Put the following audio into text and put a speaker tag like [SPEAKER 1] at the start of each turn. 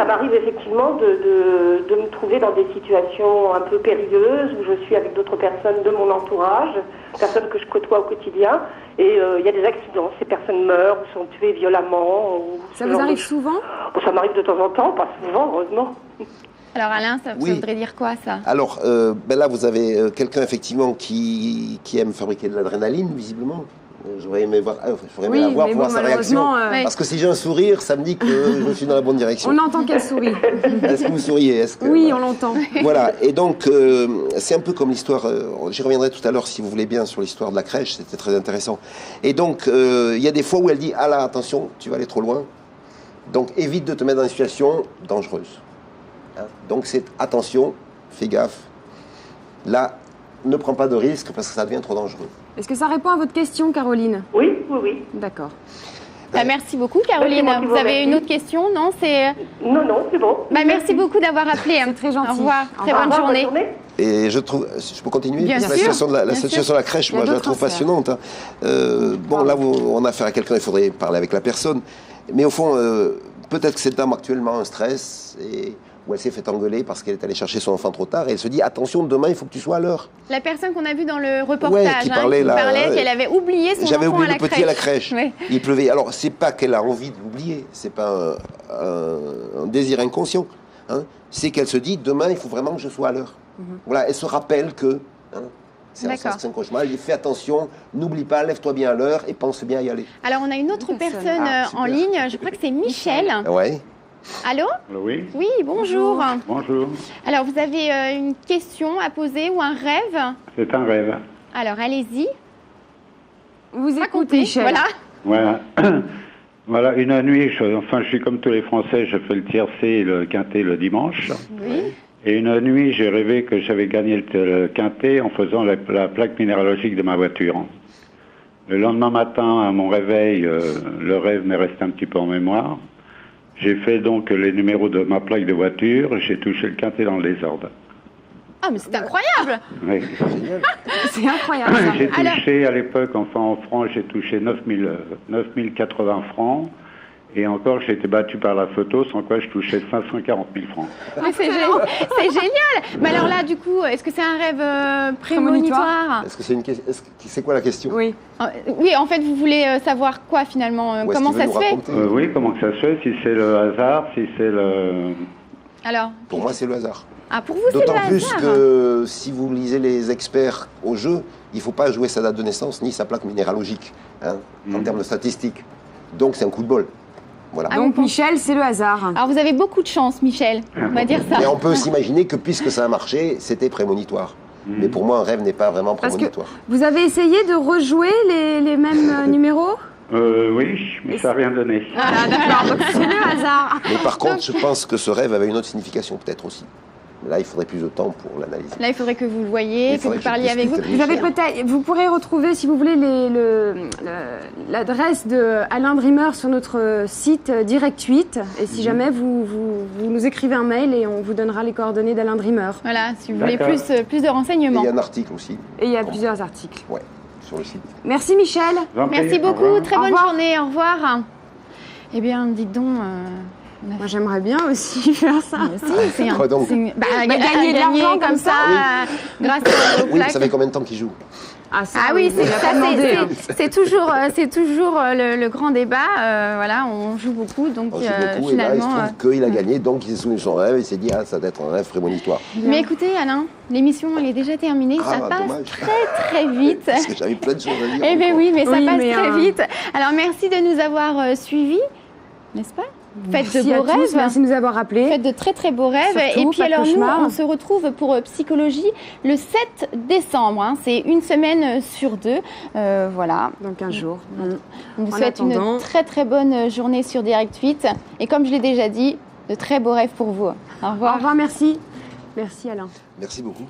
[SPEAKER 1] ça m'arrive effectivement de me trouver dans des situations un peu périlleuses où je suis avec d'autres personnes de mon entourage, personnes que je côtoie au quotidien, et il y a des accidents. Ces personnes meurent ou sont tuées violemment.
[SPEAKER 2] Ça vous arrive souvent?
[SPEAKER 1] Ça m'arrive de temps en temps, pas souvent, heureusement.
[SPEAKER 3] Alors Alain, ça voudrait dire quoi ça?
[SPEAKER 4] Alors là, vous avez quelqu'un effectivement qui aime fabriquer de l'adrénaline, visiblement. J'aurais aimé voir, la voir pour voir sa réaction. Parce que si j'ai un sourire, ça me dit que je suis dans la bonne direction.
[SPEAKER 2] On entend qu'elle sourit.
[SPEAKER 4] Est-ce que vous souriez?
[SPEAKER 2] Oui, on l'entend.
[SPEAKER 4] Voilà, et donc c'est un peu comme l'histoire, j'y reviendrai tout à l'heure si vous voulez bien sur l'histoire de la crèche, c'était très intéressant. Et donc il y a des fois où elle dit, ah là, attention, tu vas aller trop loin, donc évite de te mettre dans une situation dangereuse. Hein? Donc c'est attention, fais gaffe, là, ne prends pas de risque parce que ça devient trop dangereux.
[SPEAKER 2] Est-ce que ça répond à votre question, Caroline?
[SPEAKER 1] Oui, oui, oui.
[SPEAKER 2] D'accord.
[SPEAKER 3] Merci beaucoup, Caroline. Vous avez une autre question? Non,
[SPEAKER 1] Non, c'est bon.
[SPEAKER 3] Merci beaucoup d'avoir appelé.
[SPEAKER 2] C'est très gentil.
[SPEAKER 3] Au revoir. Très bonne journée.
[SPEAKER 4] Et je trouve, je peux continuer?
[SPEAKER 3] Bien sûr.
[SPEAKER 4] La situation de la crèche, moi, je la trouve passionnante. Hein. Bon, là, on a affaire à quelqu'un, il faudrait parler avec la personne. Mais au fond, peut-être que cette dame actuellement a un stress et où elle s'est fait engueuler parce qu'elle est allée chercher son enfant trop tard et elle se dit attention, demain il faut que tu sois à l'heure.
[SPEAKER 3] La personne qu'on a vue dans le reportage,
[SPEAKER 4] qui parlait
[SPEAKER 3] qu'elle avait oublié son enfant à la crèche.
[SPEAKER 4] J'avais oublié le petit à la crèche.
[SPEAKER 3] Ouais.
[SPEAKER 4] Il pleuvait. Alors c'est pas qu'elle a envie de l'oublier, c'est pas un désir inconscient. Hein. C'est qu'elle se dit demain il faut vraiment que je sois à l'heure. Voilà, elle se rappelle que c'est un cauchemar. Elle dit fais attention, n'oublie pas, lève-toi bien à l'heure et pense bien à y aller.
[SPEAKER 3] Alors on a une autre personne en ligne, je crois que c'est Michel.
[SPEAKER 4] Ouais.
[SPEAKER 3] Allô?
[SPEAKER 5] Oui.
[SPEAKER 3] Oui, bonjour.
[SPEAKER 5] Bonjour.
[SPEAKER 3] Alors, vous avez une question à poser ou un rêve?
[SPEAKER 5] C'est un rêve.
[SPEAKER 3] Alors, allez-y.
[SPEAKER 2] Vous écoutez, Michel.
[SPEAKER 3] Voilà.
[SPEAKER 5] Voilà. Voilà, une nuit, je suis comme tous les Français, je fais le tiercé et le quintet le dimanche.
[SPEAKER 3] Oui.
[SPEAKER 5] Et une nuit, j'ai rêvé que j'avais gagné le quintet en faisant la plaque minéralogique de ma voiture. Le lendemain matin, à mon réveil, le rêve m'est resté un petit peu en mémoire. J'ai fait donc les numéros de ma plaque de voiture, j'ai touché le quintet dans le désordre.
[SPEAKER 3] Ah, mais c'est incroyable!
[SPEAKER 5] Oui.
[SPEAKER 2] C'est incroyable.
[SPEAKER 5] J'ai touché à l'époque, enfin en francs, j'ai touché 9080 francs. Et encore, j'ai été battu par la photo, sans quoi je touchais 540 000 francs.
[SPEAKER 3] Mais c'est génial! Mais alors là, du coup, est-ce que c'est un rêve prémonitoire?
[SPEAKER 4] Est-ce que c'est quoi la question?
[SPEAKER 2] Oui.
[SPEAKER 3] Oui, en fait, vous voulez savoir quoi finalement? Comment ça se fait?
[SPEAKER 5] Oui, comment ça se fait? Si c'est le hasard, si c'est le...
[SPEAKER 3] Alors?
[SPEAKER 4] Pour moi, c'est le hasard.
[SPEAKER 3] Ah, pour vous, c'est le hasard?
[SPEAKER 4] D'autant plus que si vous lisez les experts au jeu, il ne faut pas jouer sa date de naissance ni sa plaque minéralogique, en termes de statistiques. Donc, c'est un coup de bol. Voilà.
[SPEAKER 2] Ah, donc Michel, c'est le hasard.
[SPEAKER 3] Alors vous avez beaucoup de chance, Michel, on va dire ça.
[SPEAKER 4] Mais on peut s'imaginer que puisque ça a marché, c'était prémonitoire. Mais pour moi, un rêve n'est pas vraiment prémonitoire.
[SPEAKER 2] Parce que vous avez essayé de rejouer les mêmes numéros?
[SPEAKER 5] Oui, mais ça n'a rien donné.
[SPEAKER 2] Ah d'accord, donc c'est le hasard.
[SPEAKER 4] Mais par contre, je pense que ce rêve avait une autre signification peut-être aussi. Là, il faudrait plus de temps pour l'analyser.
[SPEAKER 3] Là, il faudrait que vous le voyiez, que vous parliez avec vous.
[SPEAKER 2] Vous pourrez retrouver, si vous voulez, l'adresse de Alain Drimeur sur notre site Direct 8. Et si jamais vous nous écrivez un mail et on vous donnera les coordonnées d'Alain Drimeur.
[SPEAKER 3] Voilà, si vous voulez plus de renseignements.
[SPEAKER 4] Et il y a un article aussi.
[SPEAKER 2] Et il y a plusieurs articles.
[SPEAKER 4] Ouais, sur le site.
[SPEAKER 2] Merci Michel.
[SPEAKER 3] Merci beaucoup, très bonne journée, au revoir. Eh bien, dites donc...
[SPEAKER 2] Moi, j'aimerais bien aussi faire ça.
[SPEAKER 3] C'est
[SPEAKER 2] gagner de l'argent comme ça,
[SPEAKER 3] grâce aux plaques.
[SPEAKER 4] Oui, ça fait combien de temps qu'il joue?
[SPEAKER 3] Oui, c'est toujours le grand débat. Voilà, on joue beaucoup, donc finalement...
[SPEAKER 4] Et là, il se trouve qu'il a gagné, donc il s'est souvenu de son rêve et il s'est dit ça doit être un rêve prémonitoire.
[SPEAKER 3] Mais écoutez, Alain, l'émission elle est déjà terminée, ça passe très vite.
[SPEAKER 4] Parce que j'avais plein de choses à dire.
[SPEAKER 3] Eh bien oui, mais ça passe très vite. Alors merci de nous avoir suivis, n'est-ce pas? Faites de beaux rêves.
[SPEAKER 2] Merci de nous avoir rappelés.
[SPEAKER 3] Faites de très très beaux rêves.
[SPEAKER 2] Surtout,
[SPEAKER 3] et puis alors nous, on se retrouve pour Psychologie le 7 décembre. C'est une semaine sur 2. Voilà.
[SPEAKER 2] Dans 15 jours.
[SPEAKER 3] On vous souhaite une très très bonne journée sur Direct 8. Et comme je l'ai déjà dit, de très beaux rêves pour vous. Au revoir.
[SPEAKER 2] Au revoir, merci. Merci Alain.
[SPEAKER 4] Merci beaucoup.